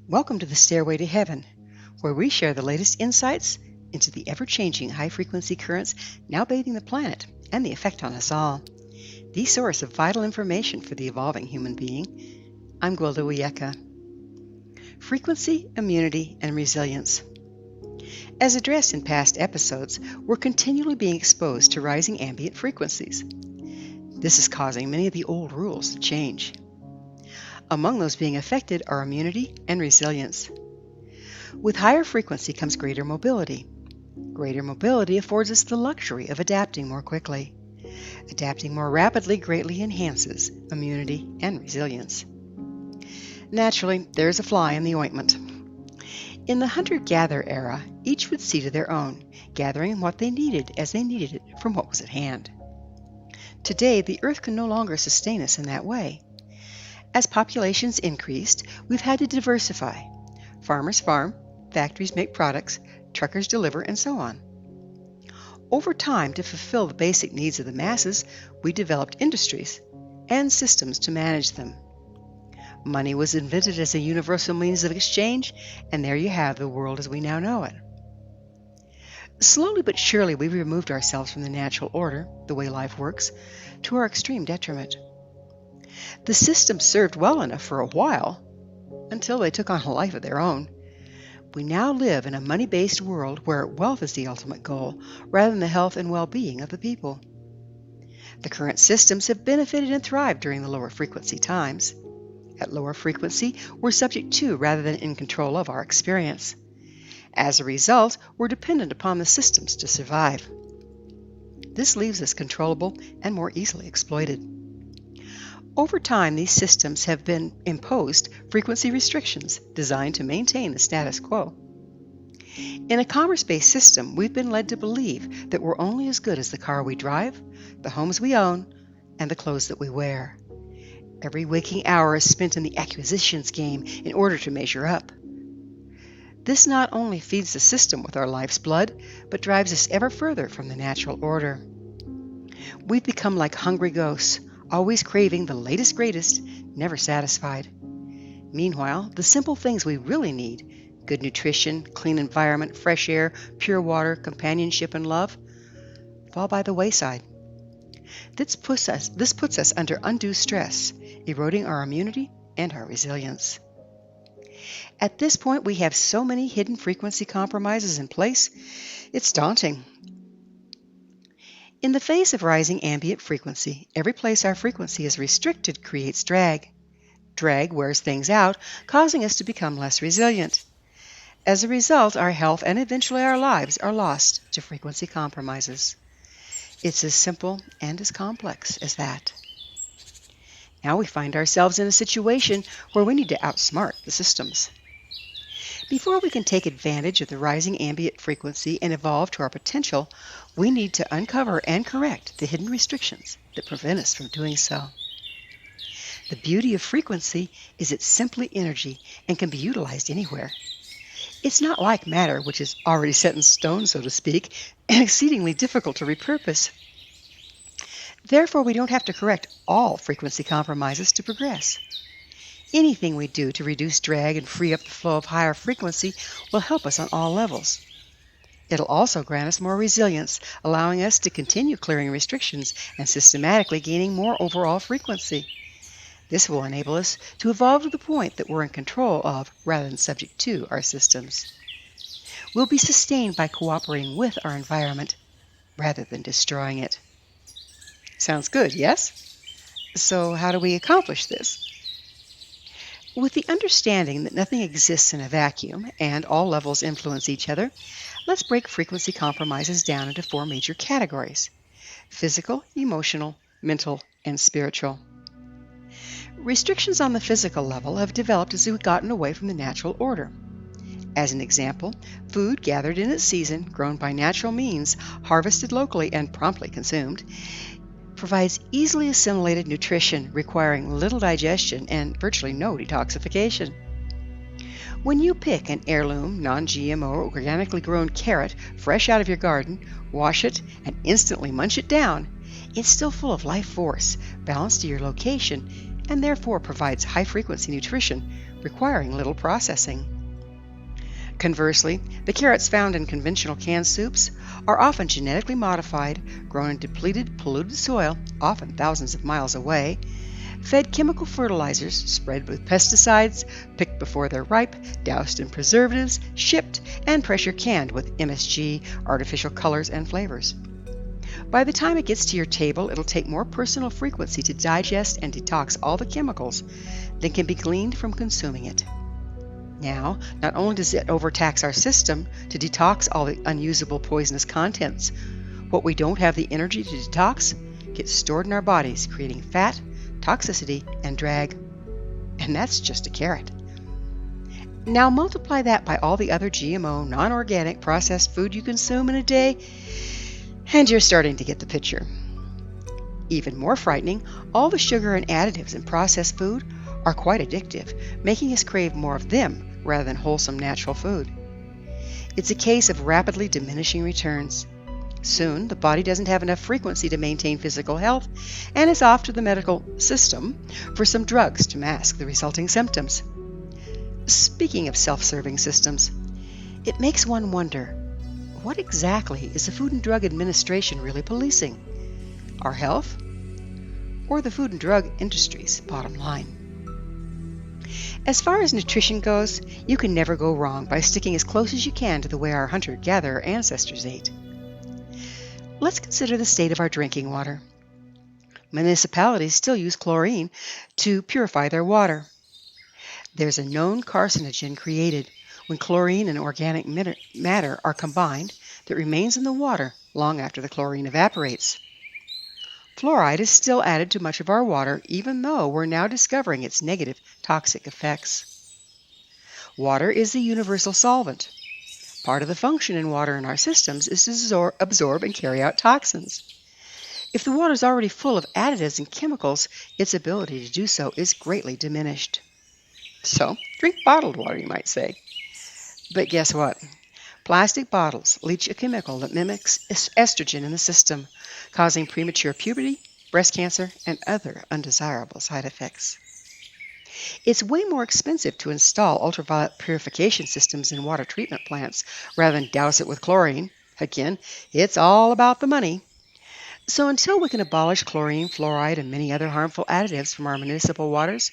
Welcome to the Stairway to Heaven, where we share the latest insights into the ever-changing high-frequency currents now bathing the planet and the effect on us all. The source of vital information for the evolving human being. I'm Gwilda Wiyaka. Frequency, immunity, and resilience. As addressed in past episodes, we're continually being exposed to rising ambient frequencies. This is causing many of the old rules to change. Among those being affected are immunity and resilience. With higher frequency comes greater mobility. Greater mobility affords us the luxury of adapting more quickly. Adapting more rapidly greatly enhances immunity and resilience. Naturally, there's a fly in the ointment. In the hunter-gatherer era, each would see to their own, gathering what they needed as they needed it from what was at hand. Today, the earth can no longer sustain us in that way. As populations increased, we've had to diversify. Farmers farm, factories make products, truckers deliver, and so on. Over time, to fulfill the basic needs of the masses, we developed industries and systems to manage them. Money was invented as a universal means of exchange, and there you have the world as we now know it. Slowly but surely, we removed ourselves from the natural order, the way life works, to our extreme detriment. The system served well enough for a while, until they took on a life of their own. We now live in a money-based world where wealth is the ultimate goal, rather than the health and well-being of the people. The current systems have benefited and thrived during the lower frequency times. At lower frequency, we're subject to rather than in control of our experience. As a result, we're dependent upon the systems to survive. This leaves us controllable and more easily exploited. Over time, these systems have been imposed frequency restrictions designed to maintain the status quo. In a commerce-based system, we've been led to believe that we're only as good as the car we drive, the homes we own, and the clothes that we wear. Every waking hour is spent in the acquisitions game in order to measure up. This not only feeds the system with our life's blood, but drives us ever further from the natural order. We've become like hungry ghosts, always craving the latest greatest, never satisfied. Meanwhile, the simple things we really need, good nutrition, clean environment, fresh air, pure water, companionship, and love, fall by the wayside. This puts us under undue stress, eroding our immunity and our resilience. At this point, we have so many hidden frequency compromises in place, it's daunting. In the face of rising ambient frequency, every place our frequency is restricted creates drag. Drag wears things out, causing us to become less resilient. As a result, our health and eventually our lives are lost to frequency compromises. It's as simple and as complex as that. Now we find ourselves in a situation where we need to outsmart the systems. Before we can take advantage of the rising ambient frequency and evolve to our potential, we need to uncover and correct the hidden restrictions that prevent us from doing so. The beauty of frequency is it's simply energy and can be utilized anywhere. It's not like matter, which is already set in stone, so to speak, and exceedingly difficult to repurpose. Therefore, we don't have to correct all frequency compromises to progress. Anything we do to reduce drag and free up the flow of higher frequency will help us on all levels. It'll also grant us more resilience, allowing us to continue clearing restrictions and systematically gaining more overall frequency. This will enable us to evolve to the point that we're in control of rather than subject to our systems. We'll be sustained by cooperating with our environment rather than destroying it. Sounds good, yes? So how do we accomplish this? With the understanding that nothing exists in a vacuum and all levels influence each other, let's break frequency compromises down into 4 major categories: physical, emotional, mental, and spiritual. Restrictions on the physical level have developed as we've gotten away from the natural order. As an example, food gathered in its season, grown by natural means, harvested locally, and promptly consumed, provides easily assimilated nutrition requiring little digestion and virtually no detoxification. When you pick an heirloom, non-GMO, organically grown carrot fresh out of your garden, wash it, and instantly munch it down, it's still full of life force, balanced to your location, and therefore provides high-frequency nutrition requiring little processing. Conversely, the carrots found in conventional canned soups are often genetically modified, grown in depleted, polluted soil, often thousands of miles away, fed chemical fertilizers, spread with pesticides, picked before they're ripe, doused in preservatives, shipped, and pressure canned with MSG, artificial colors, and flavors. By the time it gets to your table, it'll take more personal frequency to digest and detox all the chemicals than can be gleaned from consuming it. Now, not only does it overtax our system to detox all the unusable poisonous contents, what we don't have the energy to detox gets stored in our bodies, creating fat, toxicity, and drag. And that's just a carrot. Now multiply that by all the other GMO, non-organic, processed food you consume in a day, and you're starting to get the picture. Even more frightening, all the sugar and additives in processed food are quite addictive, making us crave more of them rather than wholesome natural food. It's a case of rapidly diminishing returns. Soon, the body doesn't have enough frequency to maintain physical health and is off to the medical system for some drugs to mask the resulting symptoms. Speaking of self-serving systems, it makes one wonder, what exactly is the Food and Drug Administration really policing? Our health? Or the food and drug industry's bottom line? As far as nutrition goes, you can never go wrong by sticking as close as you can to the way our hunter-gatherer ancestors ate. Let's consider the state of our drinking water. Municipalities still use chlorine to purify their water. There's a known carcinogen created when chlorine and organic matter are combined that remains in the water long after the chlorine evaporates. Fluoride is still added to much of our water, even though we're now discovering its negative toxic effects. Water is the universal solvent. Part of the function in water in our systems is to absorb and carry out toxins. If the water is already full of additives and chemicals, its ability to do so is greatly diminished. So, drink bottled water, you might say. But guess what? Plastic bottles leach a chemical that mimics estrogen in the system, causing premature puberty, breast cancer, and other undesirable side effects. It's way more expensive to install ultraviolet purification systems in water treatment plants rather than douse it with chlorine. Again, it's all about the money. So until we can abolish chlorine, fluoride, and many other harmful additives from our municipal waters,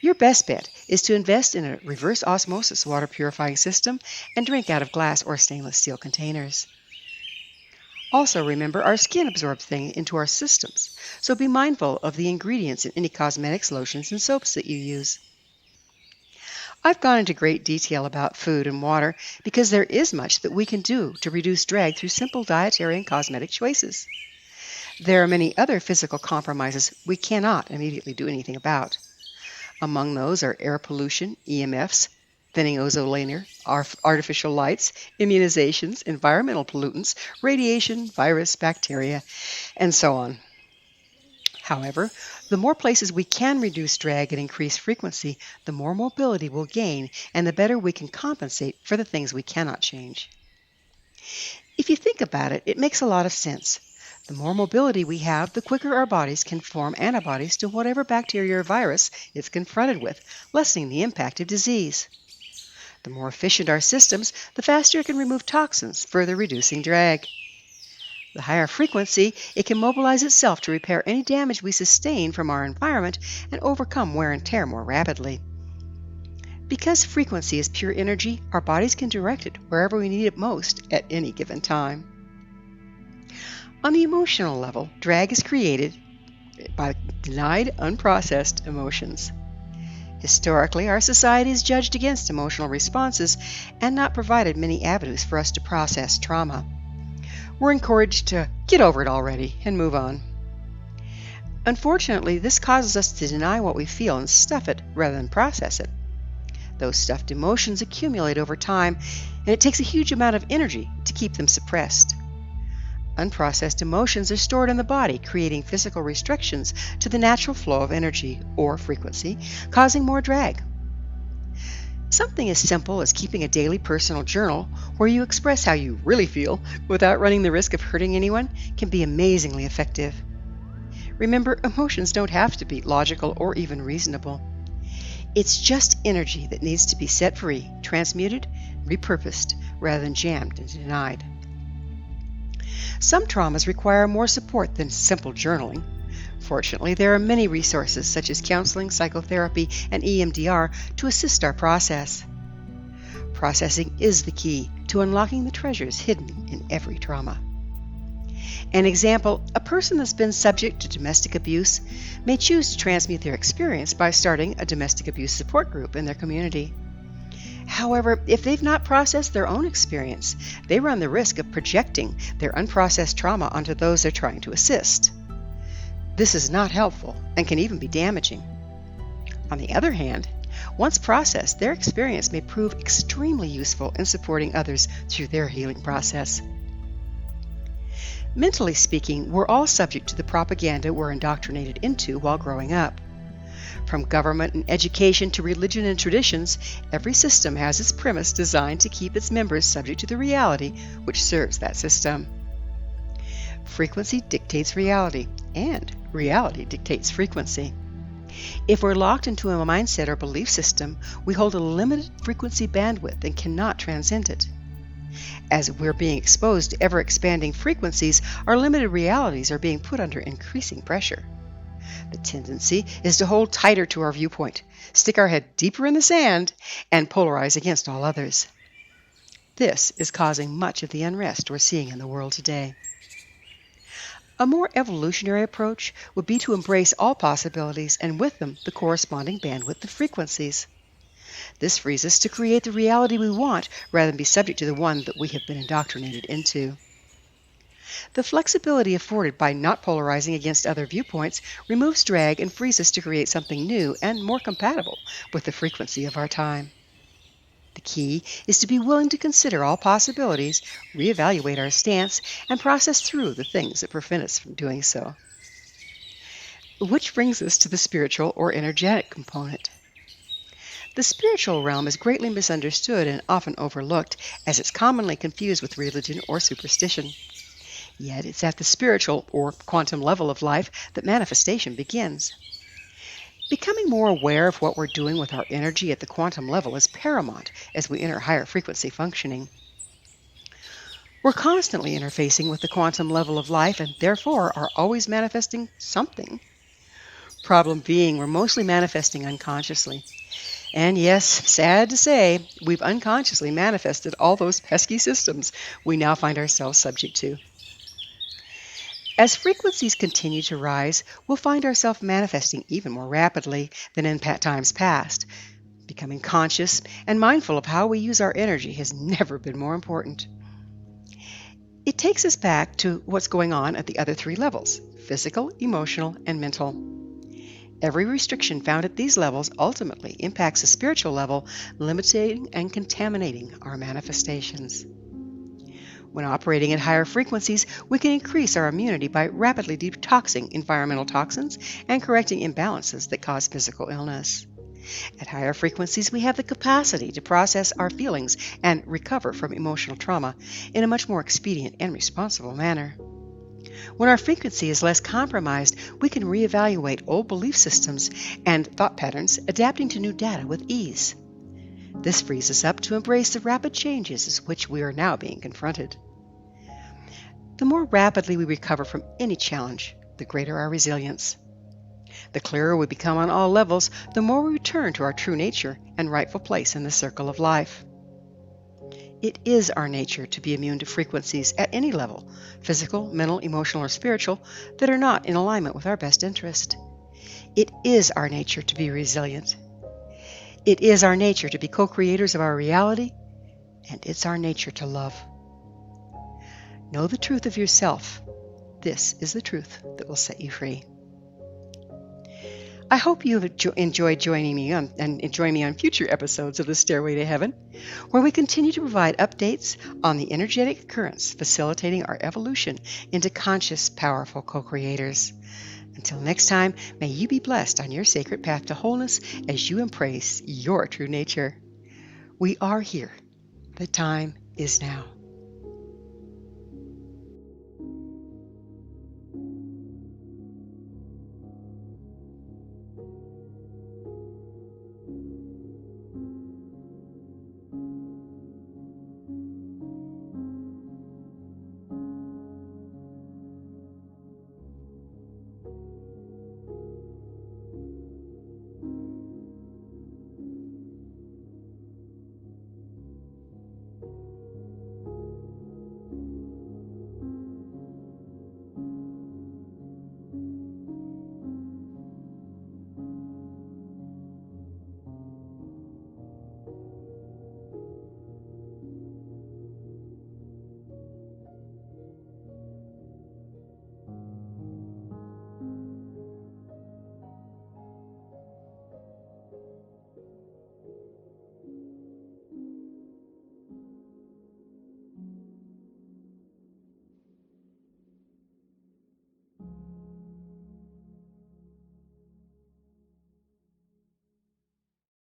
your best bet is to invest in a reverse osmosis water purifying system and drink out of glass or stainless steel containers. Also remember, our skin absorbs things into our systems, so be mindful of the ingredients in any cosmetics, lotions, and soaps that you use. I've gone into great detail about food and water because there is much that we can do to reduce drag through simple dietary and cosmetic choices. There are many other physical compromises we cannot immediately do anything about. Among those are air pollution, EMFs, thinning ozone layer, artificial lights, immunizations, environmental pollutants, radiation, virus, bacteria, and so on. However, the more places we can reduce drag and increase frequency, the more mobility we'll gain and the better we can compensate for the things we cannot change. If you think about it, it makes a lot of sense. The more mobility we have, the quicker our bodies can form antibodies to whatever bacteria or virus it's confronted with, lessening the impact of disease. The more efficient our systems, the faster it can remove toxins, further reducing drag. The higher frequency, it can mobilize itself to repair any damage we sustain from our environment and overcome wear and tear more rapidly. Because frequency is pure energy, our bodies can direct it wherever we need it most at any given time. On the emotional level, drag is created by denied, unprocessed emotions. Historically, our society has judged against emotional responses and not provided many avenues for us to process trauma. We're encouraged to get over it already and move on. Unfortunately, this causes us to deny what we feel and stuff it rather than process it. Those stuffed emotions accumulate over time, and it takes a huge amount of energy to keep them suppressed. Unprocessed emotions are stored in the body, creating physical restrictions to the natural flow of energy or frequency, causing more drag. Something as simple as keeping a daily personal journal where you express how you really feel without running the risk of hurting anyone can be amazingly effective. Remember, emotions don't have to be logical or even reasonable. It's just energy that needs to be set free, transmuted, repurposed, rather than jammed and denied. Some traumas require more support than simple journaling. Fortunately, there are many resources such as counseling, psychotherapy, and EMDR to assist our process. Processing is the key to unlocking the treasures hidden in every trauma. An example, a person that's been subject to domestic abuse may choose to transmute their experience by starting a domestic abuse support group in their community. However, if they've not processed their own experience, they run the risk of projecting their unprocessed trauma onto those they're trying to assist. This is not helpful and can even be damaging. On the other hand, once processed, their experience may prove extremely useful in supporting others through their healing process. Mentally speaking, we're all subject to the propaganda we're indoctrinated into while growing up. From government and education to religion and traditions, every system has its premise designed to keep its members subject to the reality which serves that system. Frequency dictates reality, and reality dictates frequency. If we're locked into a mindset or belief system, we hold a limited frequency bandwidth and cannot transcend it. As we're being exposed to ever-expanding frequencies, our limited realities are being put under increasing pressure. The tendency is to hold tighter to our viewpoint, stick our head deeper in the sand, and polarize against all others. This is causing much of the unrest we're seeing in the world today. A more evolutionary approach would be to embrace all possibilities and with them the corresponding bandwidth of frequencies. This frees us to create the reality we want rather than be subject to the one that we have been indoctrinated into. The flexibility afforded by not polarizing against other viewpoints removes drag and frees us to create something new and more compatible with the frequency of our time. The key is to be willing to consider all possibilities, reevaluate our stance, and process through the things that prevent us from doing so. Which brings us to the spiritual or energetic component. The spiritual realm is greatly misunderstood and often overlooked, as it's commonly confused with religion or superstition. Yet it's at the spiritual or quantum level of life that manifestation begins. Becoming more aware of what we're doing with our energy at the quantum level is paramount as we enter higher frequency functioning. We're constantly interfacing with the quantum level of life and therefore are always manifesting something. Problem being, we're mostly manifesting unconsciously. And yes, sad to say, we've unconsciously manifested all those pesky systems we now find ourselves subject to. As frequencies continue to rise, we'll find ourselves manifesting even more rapidly than in times past. Becoming conscious and mindful of how we use our energy has never been more important. It takes us back to what's going on at the other three levels: physical, emotional, and mental. Every restriction found at these levels ultimately impacts the spiritual level, limiting and contaminating our manifestations. When operating at higher frequencies, we can increase our immunity by rapidly detoxing environmental toxins and correcting imbalances that cause physical illness. At higher frequencies, we have the capacity to process our feelings and recover from emotional trauma in a much more expedient and responsible manner. When our frequency is less compromised, we can reevaluate old belief systems and thought patterns, adapting to new data with ease. This frees us up to embrace the rapid changes with which we are now being confronted. The more rapidly we recover from any challenge, the greater our resilience. The clearer we become on all levels, the more we return to our true nature and rightful place in the circle of life. It is our nature to be immune to frequencies at any level, physical, mental, emotional, or spiritual, that are not in alignment with our best interest. It is our nature to be resilient. It is our nature to be co-creators of our reality, and it's our nature to love. Know the truth of yourself. This is the truth that will set you free. I hope you have enjoyed joining me on future episodes of the Stairway to Heaven, where we continue to provide updates on the energetic currents facilitating our evolution into conscious, powerful co-creators. Until next time, may you be blessed on your sacred path to wholeness as you embrace your true nature. We are here. The time is now.